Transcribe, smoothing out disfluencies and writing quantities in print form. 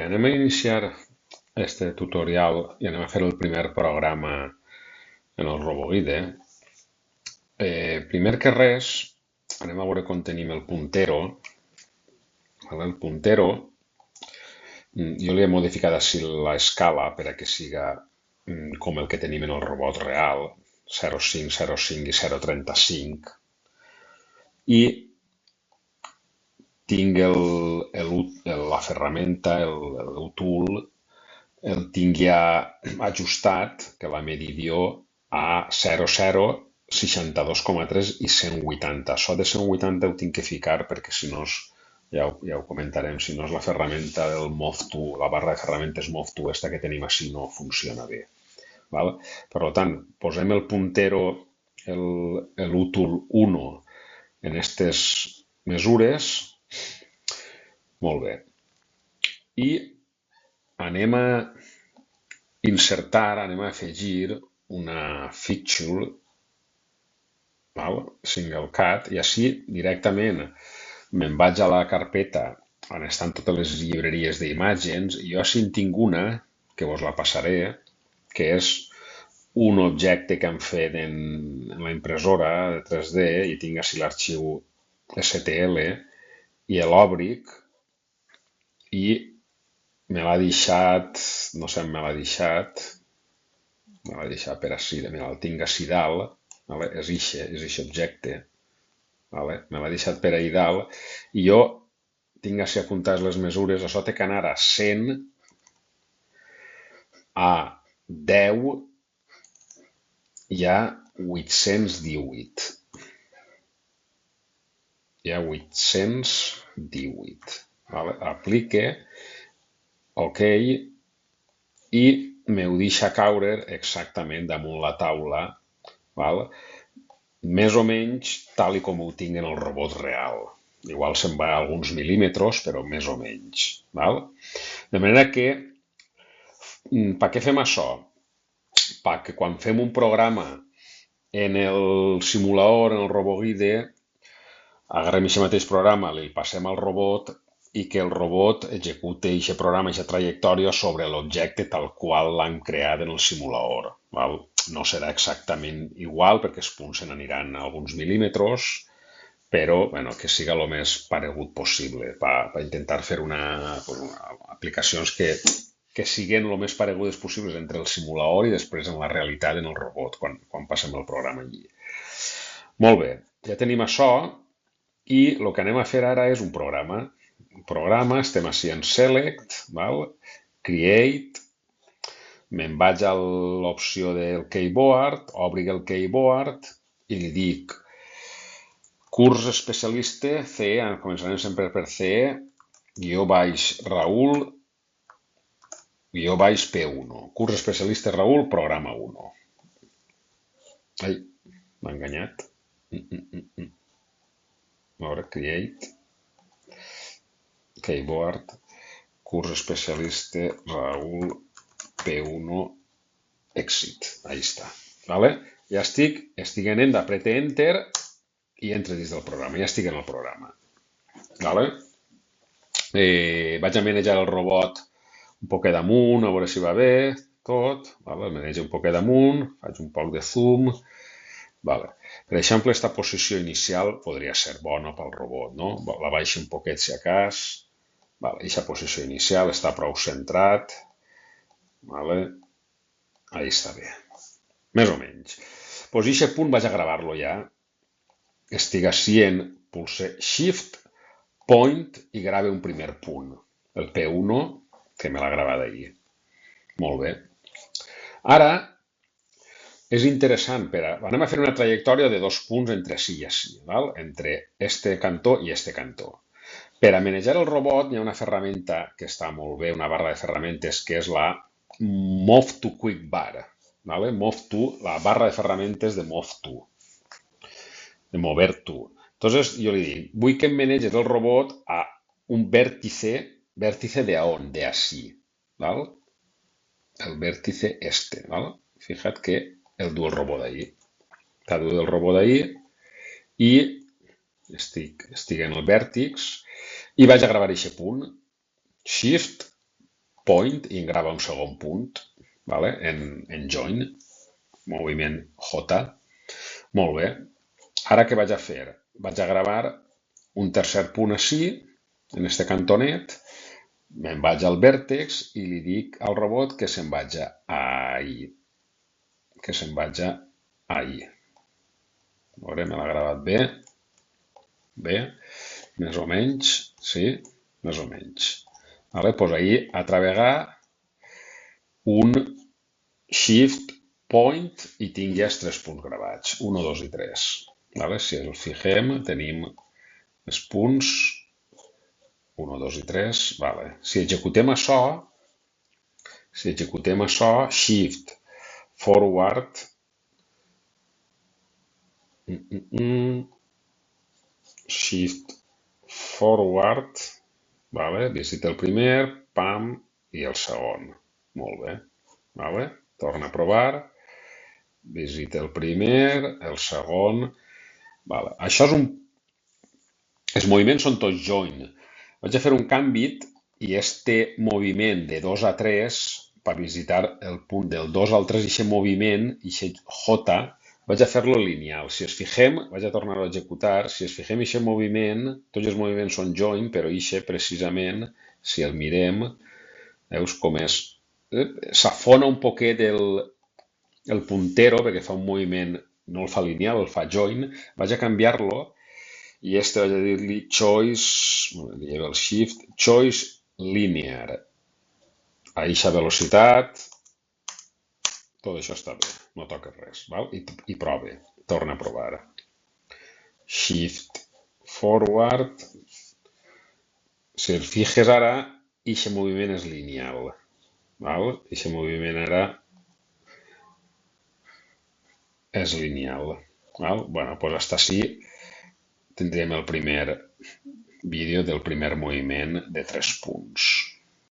Anem a iniciar este tutorial i anem a fer el primer programa en el RoboGuide. Primer que res, anem a veure on tenim el puntero. El puntero, jo li he modificat així l'escala per a que siga com el que tenim en el robot real, 0,5, 0,5 i 0,35. I tinc la ferramenta, el tool, el tinc ja ajustat, que la medició a 00, 62,3 i 180. Això de 180 ho tinc que ficar perquè si no, ja ho comentarem, si no és la ferramenta del Move2, la barra de ferramentes Move2, esta que tenim així no funciona bé. Val? Per tant, posem el puntero, l'útil 1 en aquestes mesures. Molt bé. I anem a insertar, anem a afegir una feature, single cat, i així directament me'n vaig a la carpeta on estan totes les llibreries d'imatges i jo així en tinc una, que vos la passaré, que és un objecte que han fet en la impressora de 3D i tinc així l'arxiu STL i l'òbric i me l'ha deixat, no sé on me l'ha deixat per així, mira, el tinc així dalt, és eixe objecte, me l'ha deixat per ahí dalt, i jo tinc així apuntades les mesures, això té que anar a 100, a 10 i a 818. Hi ha 818. Aplique, OK, i m'ho deixa caure exactament damunt la taula, més o menys tal com ho tinc en el robot real. Igual se'n va a alguns mil·límetres, però més o menys. De manera que, per què fem això? Perquè quan fem un programa en el simulador, en el RoboGuide, agarrem aquest mateix programa, li passem al robot i que el robot executi aquest programa, aquesta trajectòria sobre l'objecte tal qual l'hem creat en el simulador. No serà exactament igual perquè els punts se n'aniran a alguns mil·límetres, però que siga el més paregut possible per intentar fer aplicacions que siguin el més paregudes possibles entre el simulador i després en la realitat en el robot quan passem el programa allí. Molt bé, ja tenim això i el que anem a fer ara és un programa. Estem així en Select, Create, me'n vaig a l'opció del keyboard, obri el keyboard i li dic curs especialista C, començarem sempre per C, _Raül, _P1. Curs especialista Raül, programa 1. Ai, m'ha enganyat. A veure, create, keyboard, curs especialista Raül, P1, exit. Ahí està. Ja estic en ell, aprete enter i entre dins del programa. Ja estic en el programa. Vaig a manejar el robot un poquet damunt, a veure si va bé, tot. El manejo un poquet damunt, faig un poc de zoom. Per exemple, aquesta posició inicial podria ser bona pel robot, no? La baixo un poquet si a cas. Aquesta posició inicial està prou centrat. Ahí està bé. Més o menys. Doncs aquest punt vaig a gravar-lo ja. Estic així en pulse Shift, Point i grave un primer punt. El P1, que me l'ha gravat ahir. Molt bé. Ara, és interessant, anem a fer una trajectòria de 2 punts entre sí i així, entre este cantó i este cantó. Per a manejar el robot hi ha una ferramenta que està molt bé, una barra de ferramentes, que és la Move2 Quick Bar. Move2, la barra de ferramentes de Move2, de Mover2. Entonces jo li dic, vull que em maneges el robot a un vértice de on? De així. El vértice este. Fija't que el du el robot d'ahí. T'ha dut el robot d'ahí i estic en el vèrtex i vaig a gravar aquest punt. Shift, point i em grava un segon punt, vale? en join, moviment J. Molt bé. Ara què vaig a fer? Vaig a gravar un tercer punt així, en este cantonet, me'n vaig al vèrtex i li dic al robot que se'n vaja ahí. Que se'n vaja ahí. A veure, me l'ha gravat bé. Bé, més o menys, sí, més o menys. Vale, doncs ahí a travegar un shift point i tinc ja els 3 punts gravats, 1, 2 i 3. Vale? Si els fixem, tenim els punts 1, 2 i 3. Vale. Si executem això, shift forward, shift forward, vale? Visita el primer, pam, i el segon. Molt bé. Vale? Torna a provar, visita el primer, el segon. Vale. Això és els moviments són tots join. Vaig a fer un canvi i este moviment de 2 a 3 per visitar el punt del 2 al 3, aquest moviment, aquest J, vaig a fer-lo lineal. Si es fixem, vaig a tornar-ho a executar. Si es fixem, aquest moviment, tots els moviments són join, però aquest precisament, si el mirem, veus com és? S'afona un poquet el puntero perquè fa un moviment, no el fa lineal, el fa join. Vaig a canviar-lo i este vaig a dir-li choice, li llevo el shift, choice linear. A eixa velocitat, tot això està bé, no toques res, val? I prove, torna a provar. Shift forward, si el fixes ara, eixe moviment és lineal, val? Eixe moviment ara és lineal, val? Bueno, doncs hasta així tindrem el primer vídeo del primer moviment de 3 punts.